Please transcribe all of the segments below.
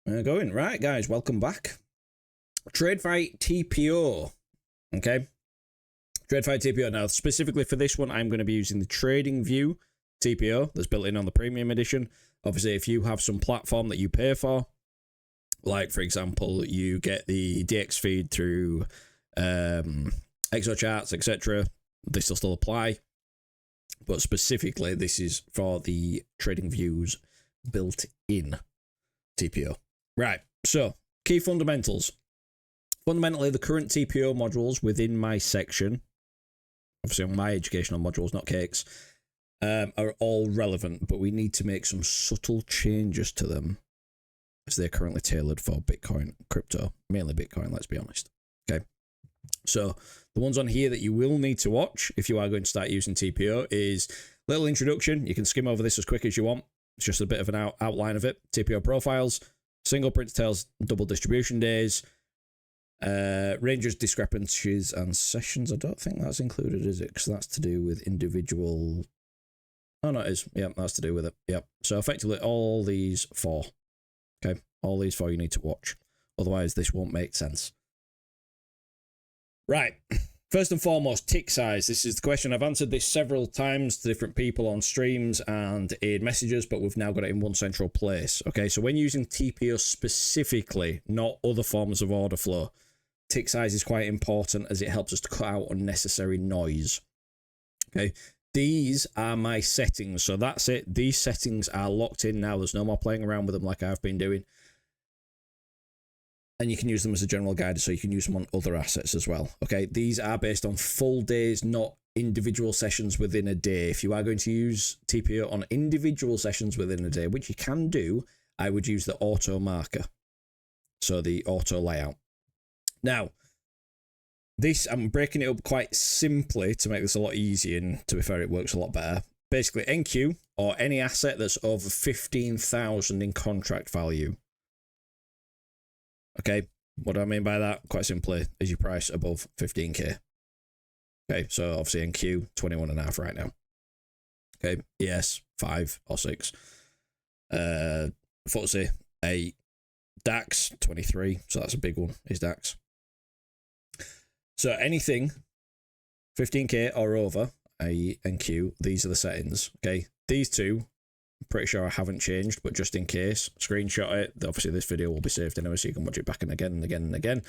Going right, guys. Welcome back. TradFi TPO. Okay. TradFi TPO. Now, specifically for this one, I'm going to be using the TradingView TPO that's built in on the premium edition. Obviously, if you have some platform that you pay for, like for example, you get the DX feed through ExoCharts, etc., this will still apply. But specifically, this is for the TradingView's built-in TPO. Right, so key fundamentals. Fundamentally, the current TPO modules within my section, obviously on my educational modules, not cakes, are all relevant, but we need to make some subtle changes to them as they're currently tailored for Bitcoin, crypto, mainly Bitcoin, let's be honest. Okay, so the ones on here that you will need to watch if you are going to start using TPO is little introduction. You can skim over this as quick as you want. It's just a bit of an outline of it. TPO profiles, single print tails, double distribution days, ranges, discrepancies, and sessions. I don't think that's included, is it? Because that's to do with individual. Oh, no, it is. Yeah, that's to do with it. Yep. So effectively, all these four. Okay, all these four you need to watch. Otherwise, this won't make sense. Right. First and foremost, tick size. This is the question. I've answered this several times to different people on streams and in messages, but we've now got it in one central place. Okay, so when using TPO specifically, not other forms of order flow, tick size is quite important as it helps us to cut out unnecessary noise. Okay, these are my settings. So that's it. These settings are locked in now. There's no more playing around with them like I've been doing. And you can use them as a general guide, so you can use them on other assets as well. Okay, these are based on full days, not individual sessions within a day. If you are going to use TPO on individual sessions within a day, which you can do, I would use the auto marker. So the auto layout. Now, this, I'm breaking it up quite simply to make this a lot easier, and to be fair, it works a lot better. Basically, NQ, or any asset that's over 15,000 in contract value. Okay, what do I mean by that? Quite simply, is your price above 15k. Okay, so obviously NQ, 21.5 right now. Okay, ES, 5 or 6. FTSE, 8. DAX, 23, so that's a big one, is DAX. So anything 15k or over, i.e. NQ, these are the settings. Okay, these two, I'm pretty sure I haven't changed, but just in case, screenshot it. Obviously, this video will be saved anyway, so you can watch it back and again and again and again.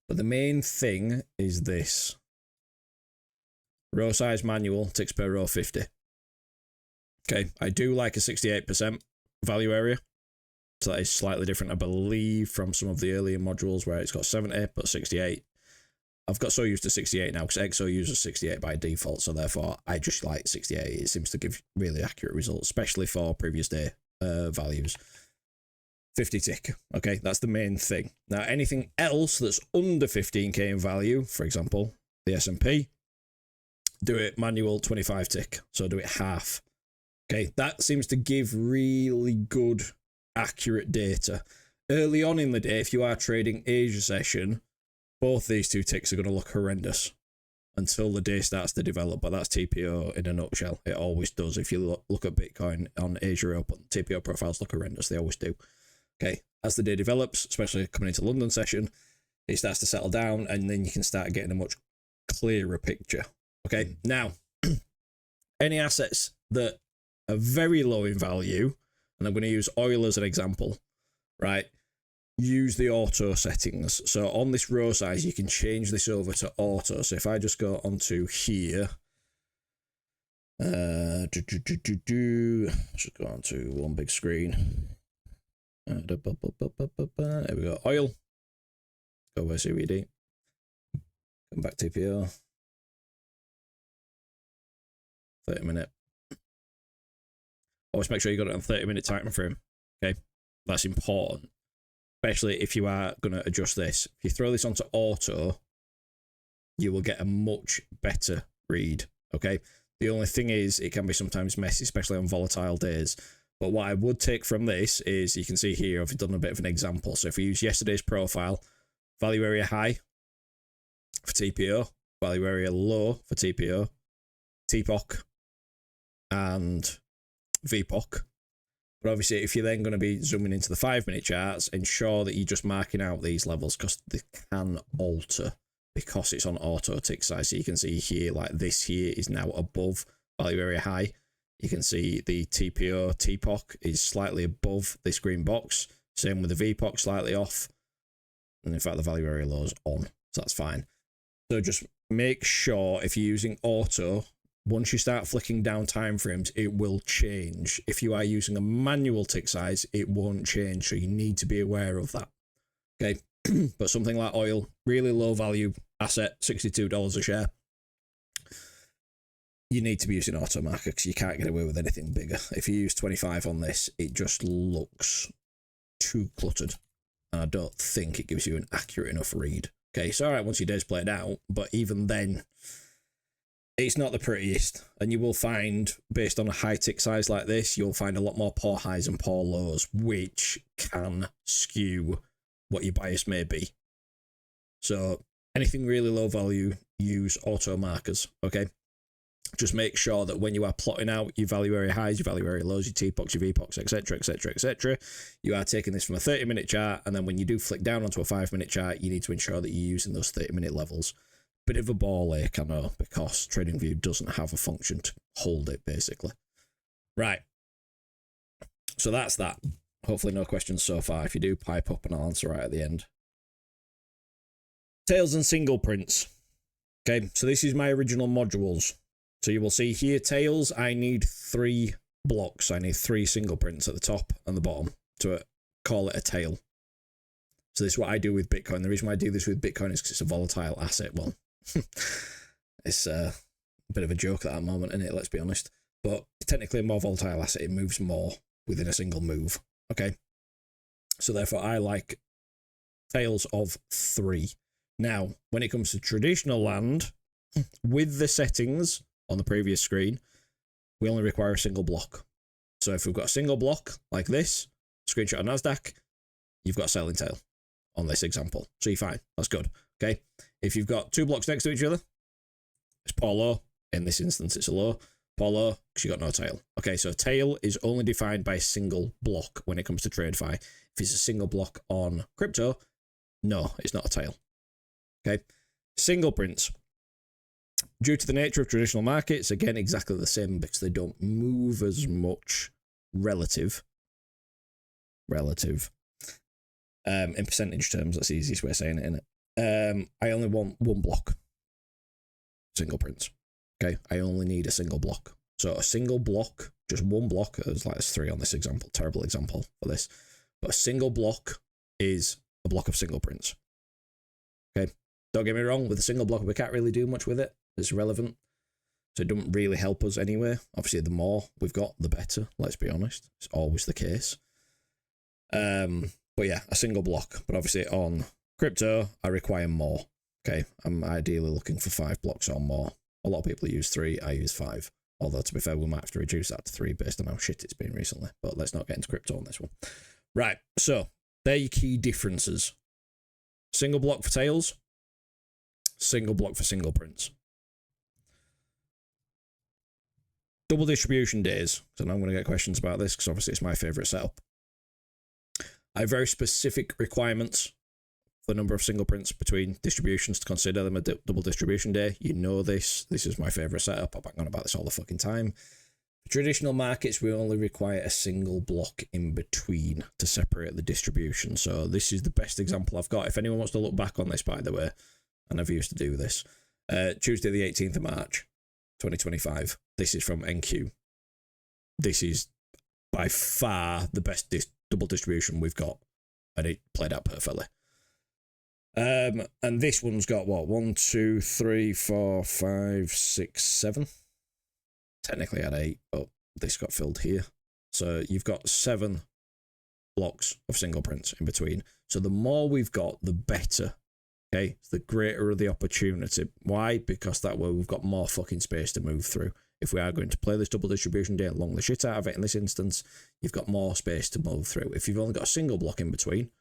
But the main thing is this. Row size manual, ticks per row 50. Okay, I do like a 68% value area. So that is slightly different, I believe, from some of the earlier modules where it's got 70, but 68. I've got so used to 68 now because EXO uses 68 by default, so therefore I just like 68. It seems to give really accurate results, especially for previous day values. 50 tick, okay, that's the main thing. Now, anything else that's under 15k in value, for example, the S&P, do it manual 25 tick, so do it half. Okay, that seems to give really good, accurate data. Early on in the day, if you are trading Asia session, both these two ticks are going to look horrendous until the day starts to develop, but that's TPO in a nutshell. It always does. If you look at Bitcoin on Asia Open, TPO profiles look horrendous. They always do. Okay, as the day develops, especially coming into London session, it starts to settle down, and then you can start getting a much clearer picture. Okay, now, any assets that are very low in value, and I'm going to use oil as an example, right? Use the auto settings. So on this row size, you can change this over to auto. So if I just go onto here, just go onto one big screen. There we go. Oil. Go over CVD. Come back TPO. 30-minute. Always make sure you got it on 30-minute time frame. Okay, that's important. Especially if you are going to adjust this. If you throw this onto auto, you will get a much better read, okay? The only thing is, it can be sometimes messy, especially on volatile days. But what I would take from this is, you can see here, I've done a bit of an example. So if we use yesterday's profile, value area high for TPO, value area low for TPO, TPOC, and VPOC. But obviously, if you're then going to be zooming into the 5-minute charts, ensure that you're just marking out these levels because they can alter because it's on auto tick size. So you can see here, like this here is now above value area high. You can see the TPO TPOC is slightly above this green box. Same with the VPOC, slightly off. And in fact, the value area low is on, so that's fine. So just make sure if you're using auto, once you start flicking down timeframes, it will change. If you are using a manual tick size, it won't change. So you need to be aware of that. Okay. But something like oil, really low value asset, $62 a share. You need to be using auto marker because you can't get away with anything bigger. If you use 25 on this, it just looks too cluttered. And I don't think it gives you an accurate enough read. Okay, it's all right once your day's played out, but even then, it's not the prettiest. And you will find, based on a high tick size like this, you'll find a lot more poor highs and poor lows, which can skew what your bias may be. So anything really low value, use auto markers, okay? Just make sure that when you are plotting out your value area highs, your value area lows, your TPOCs, your VPOCs, etc., etc., etc., you are taking this from a 30-minute chart, and then when you do flick down onto a 5-minute chart, you need to ensure that you're using those 30-minute levels. Bit of a ball ache, I know, because TradingView doesn't have a function to hold it, basically. Right. So that's that. Hopefully no questions so far. If you do, pipe up and I'll answer right at the end. Tails and single prints. Okay, so this is my original modules. So you will see here, tails, I need 3 blocks. I need 3 single prints at the top and the bottom to call it a tail. So this is what I do with Bitcoin. The reason why I do this with Bitcoin is because it's a volatile asset. Well, it's a bit of a joke at that moment, isn't it? Let's be honest. But technically a more volatile asset. It moves more within a single move. Okay. So therefore I like tails of 3. Now, when it comes to traditional land, with the settings on the previous screen, we only require a single block. So if we've got a single block like this, screenshot of NASDAQ, you've got a selling tail on this example. So you're fine. That's good. Okay. If you've got 2 blocks next to each other, it's poor low. In this instance, it's a low. Poor low because you've got no tail. Okay. So tail is only defined by a single block when it comes to TradFi. If it's a single block on crypto, no, it's not a tail. Okay. Single prints. Due to the nature of traditional markets, again, exactly the same because they don't move as much relative. In percentage terms, that's the easiest way of saying it, isn't it? I only want 1 block. Single prints. Okay, I only need a single block. So a single block, just 1 block, there's 3 on this example, terrible example for this. But a single block is a block of single prints. Okay, don't get me wrong, with a single block, we can't really do much with it. It's irrelevant. So it doesn't really help us anyway. Obviously, the more we've got, the better. Let's be honest. It's always the case. But yeah, a single block. But obviously on crypto, I require more. Okay, I'm ideally looking for 5 blocks or more. A lot of people use 3. I use 5. Although, to be fair, we might have to reduce that to 3 based on how shit it's been recently. But let's not get into crypto on this one. Right, so they're your key differences. Single block for tails. Single block for single prints. Double distribution days. So now I'm going to get questions about this because obviously it's my favorite setup. I have very specific requirements for the number of single prints between distributions to consider them a double distribution day. You know this. This is my favorite setup. I bang on about this all the fucking time. For traditional markets, we only require a single block in between to separate the distribution. So this is the best example I've got. If anyone wants to look back on this, by the way, I never used to do this. Tuesday the 18th of March, 2025. This is from NQ. This is by far the best double distribution we've got, and it played out perfectly. And this one's got what? 1, 2, 3, 4, 5, 6, 7. Technically I had 8, but this got filled here. So you've got 7 blocks of single prints in between. So the more we've got, the better. Okay, the greater the opportunity. Why? Because that way we've got more fucking space to move through. If we are going to play this double distribution day, long the shit out of it in this instance, you've got more space to move through. If you've only got a single block in between,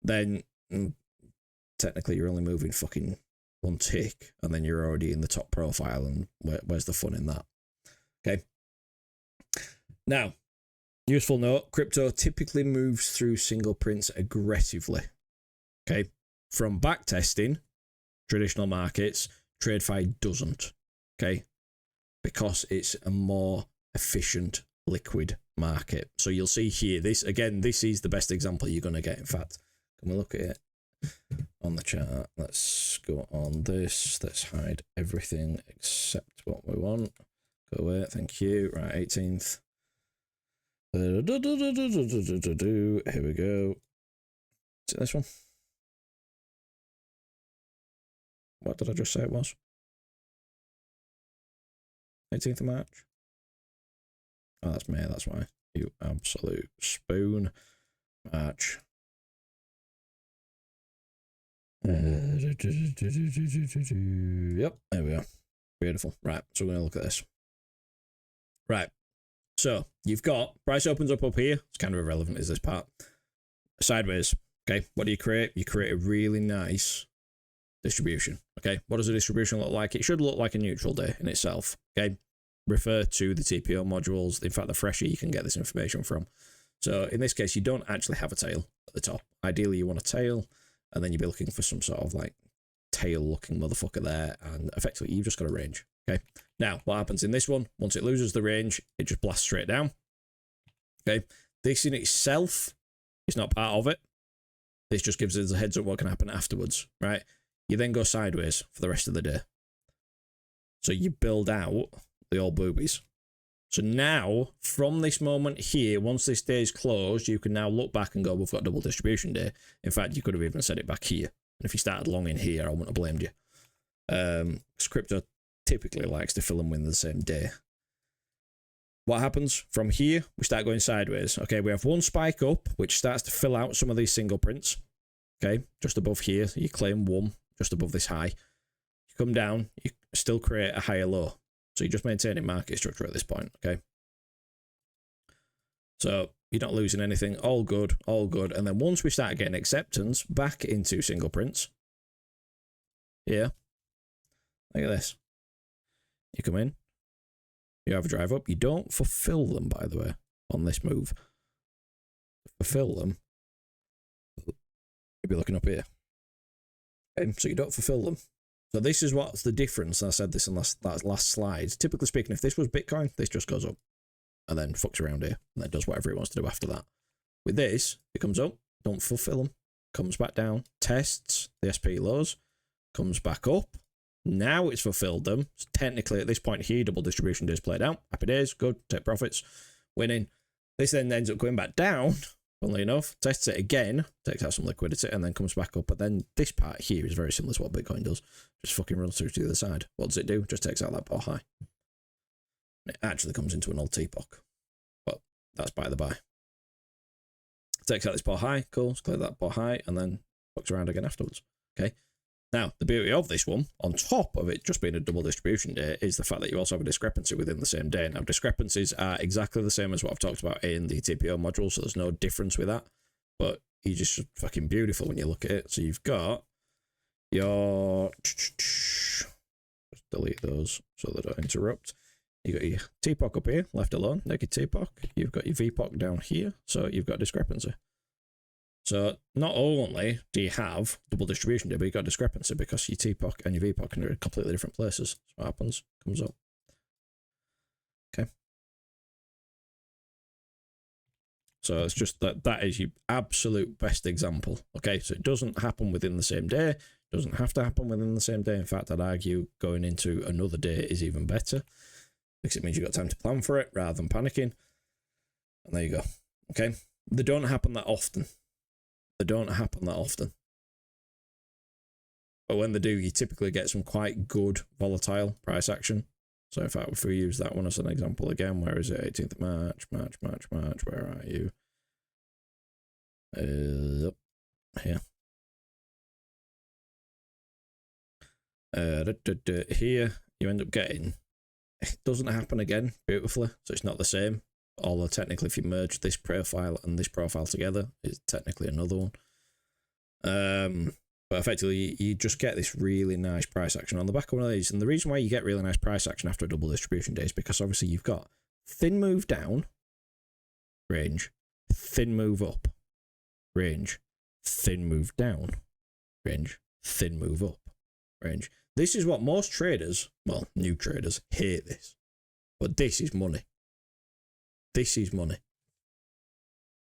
then technically you're only moving fucking 1 tick, and then you're already in the top profile, and where's the fun in that? Okay. Now, Useful note, crypto typically moves through single prints aggressively. Okay. From backtesting, traditional markets, TradFi doesn't. Okay. Because it's a more efficient liquid market. So you'll see here, this is the best example you're going to get. In fact, can we look at it on the chart? Let's go on this. Let's hide everything except what we want. Go away. Thank you. Right, 18th. Here we go. Is it this one? What did I just say it was? 18th of March? Oh, that's May, that's why. You absolute spoon. March. Yep, there we are. Beautiful. Right, so we're going to look at this. Right, so you've got price opens up here. It's kind of irrelevant, is this part. Sideways. Okay, what do you create? You create a really nice distribution. Okay, what does a distribution look like? It should look like a neutral day in itself. Okay, refer to the TPO modules. In fact, the fresher you can get this information from. So in this case, you don't actually have a tail at the top. Ideally, you want a tail, and then you'd be looking for some sort of like tail-looking motherfucker there, and effectively you've just got a range. Okay, now what happens in this one? Once it loses the range, it just blasts straight down. Okay, this in itself is not part of it. This just gives us a heads up what can happen afterwards, right? You then go sideways for the rest of the day. So you build out the old boobies. So now, from this moment here, once this day is closed, you can now look back and go, we've got double distribution day. In fact, you could have even set it back here. And if you started long in here, I wouldn't have blamed you. Because crypto typically likes to fill them within the same day. What happens from here? We start going sideways. Okay, we have one spike up, which starts to fill out some of these single prints. Okay, just above here, you claim one, just above this high. You come down, you still create a higher low. So you're just maintaining market structure at this point, okay? So you're not losing anything, all good, all good. And then once we start getting acceptance back into single prints, yeah, look at this. You come in, you have a drive up. You don't fulfill them, by the way, on this move. Fulfill them. You'll be looking up here. Okay, so you don't fulfill them. So this is what's the difference. I said this in that last slide. Typically speaking, if this was Bitcoin, this just goes up and then fucks around here and then does whatever it wants to do after that. With this, it comes up, don't fulfill them, comes back down, tests the SP lows, comes back up. Now it's fulfilled them. So technically, at this point here, double distribution days played out. Happy days, good, take profits, winning. This then ends up going back down, funnily enough, tests it again, takes out some liquidity, and then comes back up. But then this part here is very similar to what Bitcoin does. Just fucking runs through to the other side. What does it do? Just takes out that bar high. It actually comes into an old teapot. But that's by the by. Takes out this bar high, cool, clear that bar high, and then fucks around again afterwards. Okay. Now, the beauty of this one, on top of it just being a double distribution day, is the fact that you also have a discrepancy within the same day. Now, discrepancies are exactly the same as what I've talked about in the TPO module, so there's no difference with that. But you just fucking beautiful when you look at it. So you've got your... Just delete those so they don't interrupt. You've got your TPOC up here, left alone, naked TPOC. You've got your VPOC down here, so you've got discrepancy. So not only do you have double distribution day, but you've got discrepancy because your TPOC and your VPOC are in completely different places. So what happens? Comes up. Okay. So it's just that is your absolute best example. Okay, so it doesn't happen within the same day. Doesn't have to happen within the same day. In fact, I'd argue going into another day is even better because it means you've got time to plan for it rather than panicking. And there you go. Okay. They don't happen that often. They don't happen that often. But when they do, you typically get some quite good volatile price action. So in fact, if we use that one as an example again, where is it? 18th of March, March, where are you? Here. Here, you end up getting, it doesn't happen again beautifully, so it's not the same. Although technically if you merge this profile and this profile together, it's technically another one. But effectively you just get this really nice price action on the back of one of these. And the reason why you get really nice price action after a double distribution day is because obviously you've got thin move down, range, thin move up, range, thin move down, range, thin move up, range. This is what most traders, well, new traders, hate this. But this is money. This is money.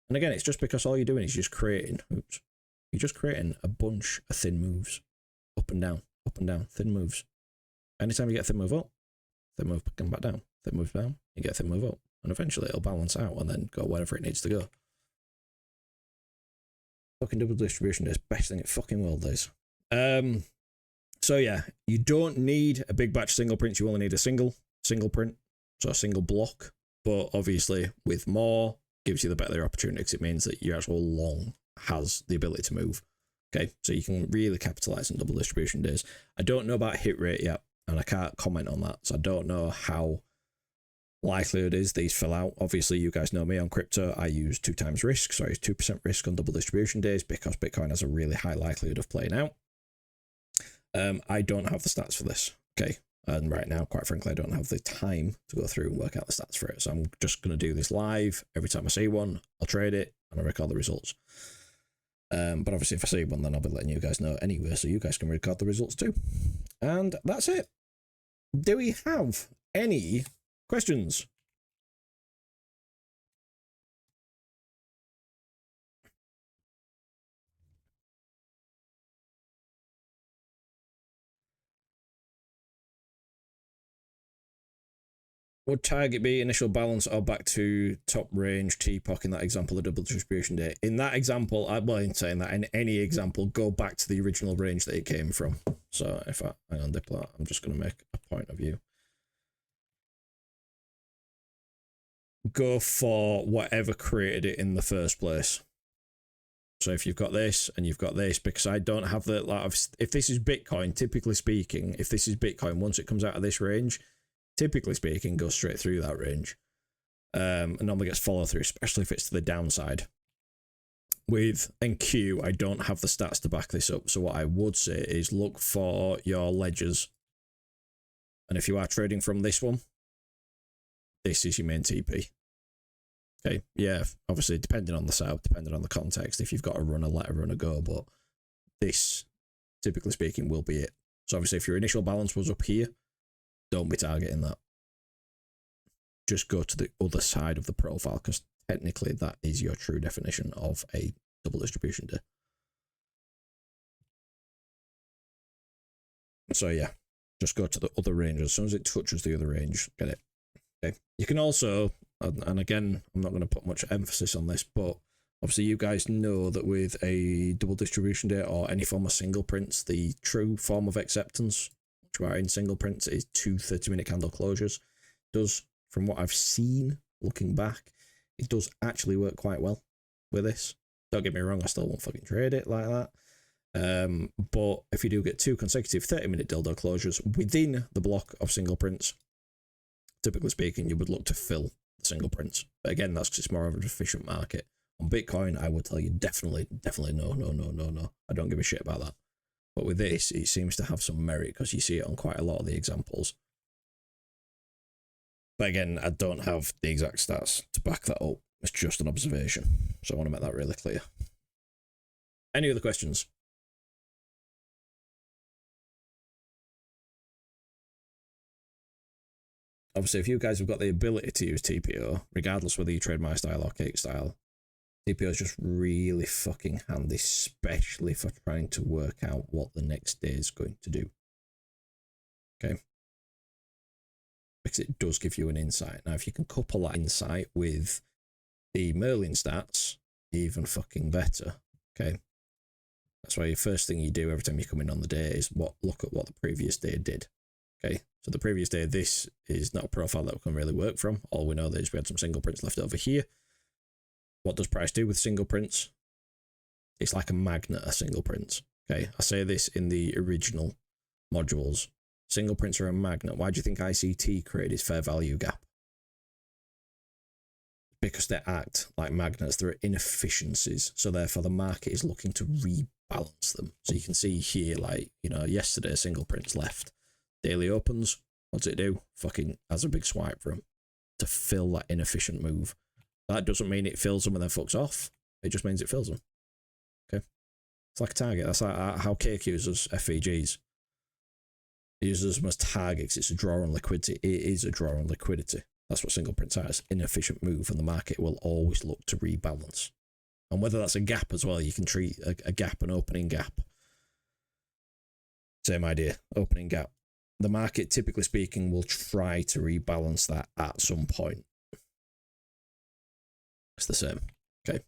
And again, it's just because all you're doing is just creating, you're just creating a bunch of thin moves. Up and down, thin moves. Anytime you get a thin move up, thin move come back down, thin move down, you get a thin move up. And eventually it'll balance out and then go wherever it needs to go. Fucking double distribution is best thing in fucking world is. So yeah, you don't need a big batch single prints, you only need a single print, so a single block. But obviously with more gives you the better opportunity because it means that your actual long has the ability to move. Okay, so you can really capitalize on double distribution days. I don't know about hit rate yet, and I can't comment on that, so I don't know how likelihood is these fill out. Obviously, you guys know me on crypto. I use 2 times risk, so I use 2% risk on double distribution days because Bitcoin has a really high likelihood of playing out. I don't have the stats for this, okay? And right now, quite frankly, I don't have the time to go through and work out the stats for it. So I'm just going to do this live. Every time I see one, I'll trade it and I'll record the results. But obviously, if I see one, then I'll be letting you guys know anyway, so you guys can record the results too. And that's it. Do we have any questions? Would target be initial balance or back to top range TPOC in that example, the double distribution day? In that example, I'm not saying that in any example, go back to the original range that it came from. So if I, hang on, Diplo, I'm just going to make a point of view. Go for whatever created it in the first place. So if you've got this and you've got this, because I don't have the, like, if this is Bitcoin, typically speaking, if this is Bitcoin, once it comes out of this range, typically speaking, goes straight through that range. And normally gets follow through, especially if it's to the downside. With NQ, I don't have the stats to back this up. So what I would say is look for your ledgers. And if you are trading from this one, this is your main TP. Okay, yeah, obviously depending on the setup, depending on the context, if you've got a runner, let a runner go, but this, typically speaking, will be it. So obviously if your initial balance was up here, don't be targeting that. Just go to the other side of the profile, because technically that is your true definition of a double distribution day. So yeah, just go to the other range. As soon as it touches the other range, get it. Okay. You can also, and again, I'm not going to put much emphasis on this, but obviously you guys know that with a double distribution day or any form of single prints, the true form of acceptance, which are in single prints, is 2 30-minute candle closures. Does, from what I've seen looking back, it does actually work quite well with this. Don't get me wrong, I still won't fucking trade it like that. But if you do get 2 consecutive 30-minute dildo closures within the block of single prints, typically speaking, you would look to fill the single prints. But again, that's because it's more of an efficient market. On Bitcoin, I would tell you definitely no. I don't give a shit about that. But with this, it seems to have some merit because you see it on quite a lot of the examples. But again, I don't have the exact stats to back that up. It's just an observation. So I want to make that really clear. Any other questions? Obviously, if you guys have got the ability to use TPO, regardless whether you trade my style or cake style, TPO is just really fucking handy, especially for trying to work out what the next day is going to do. Okay? Because it does give you an insight. Now, if you can couple that insight with the Merlin stats, even fucking better. Okay? That's why the first thing you do every time you come in on the day is look at what the previous day did. Okay, so the previous day, this is not a profile that we can really work from. All we know is we had some single prints left over here. What does price do with single prints? It's like a magnet of single prints. Okay, I say this in the original modules. Single prints are a magnet. Why do you think ICT created its fair value gap? Because they act like magnets. There are inefficiencies. So therefore the market is looking to rebalance them. So you can see here, like, you know, yesterday single prints left. Daily opens, what does it do? Fucking has a big swipe for them to fill that inefficient move. That doesn't mean it fills them and then fucks off. It just means it fills them. Okay. It's like a target. That's how Cake uses FVGs. It uses them as targets. It's a draw on liquidity. It is a draw on liquidity. That's what single prints are. It's an inefficient move, and the market will always look to rebalance. And whether that's a gap as well, you can treat a gap, an opening gap. Same idea, opening gap. The market, typically speaking, will try to rebalance that at some point. It's the same. Okay.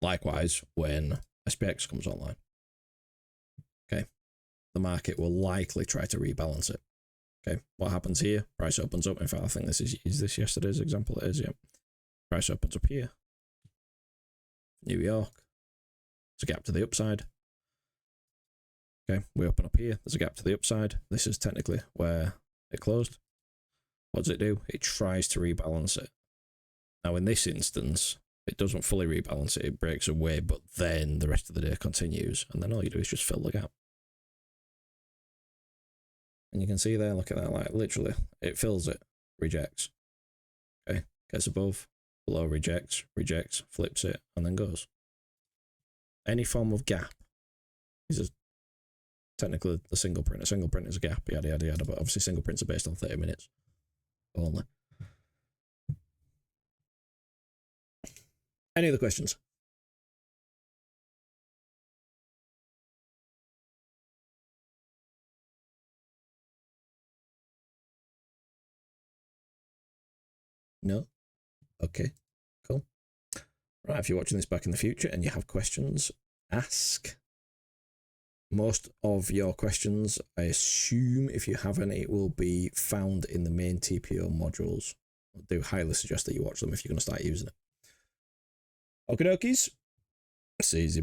Likewise, when SPX comes online. Okay. The market will likely try to rebalance it. Okay. What happens here? Price opens up. In fact, I think this is this yesterday's example? It is, yeah. Price opens up here. New York. There's a gap to the upside. Okay, we open up here. There's a gap to the upside. This is technically where it closed. What does it do? It tries to rebalance it. Now, in this instance, it doesn't fully rebalance it. It breaks away, but then the rest of the day continues. And then all you do is just fill the gap. And you can see there, look at that, like literally, it fills it, rejects. Okay, gets above, below, rejects, flips it, and then goes. Any form of gap is technically a single print. A single print is a gap, yada, yada, yada, but obviously single prints are based on 30 minutes only. Any other questions? No? Okay, cool. Right, if you're watching this back in the future and you have questions, ask. Most of your questions, I assume, if you have any, will be found in the main TPO modules. I do highly suggest that you watch them if you're going to start using it. Okie dokies. Seasy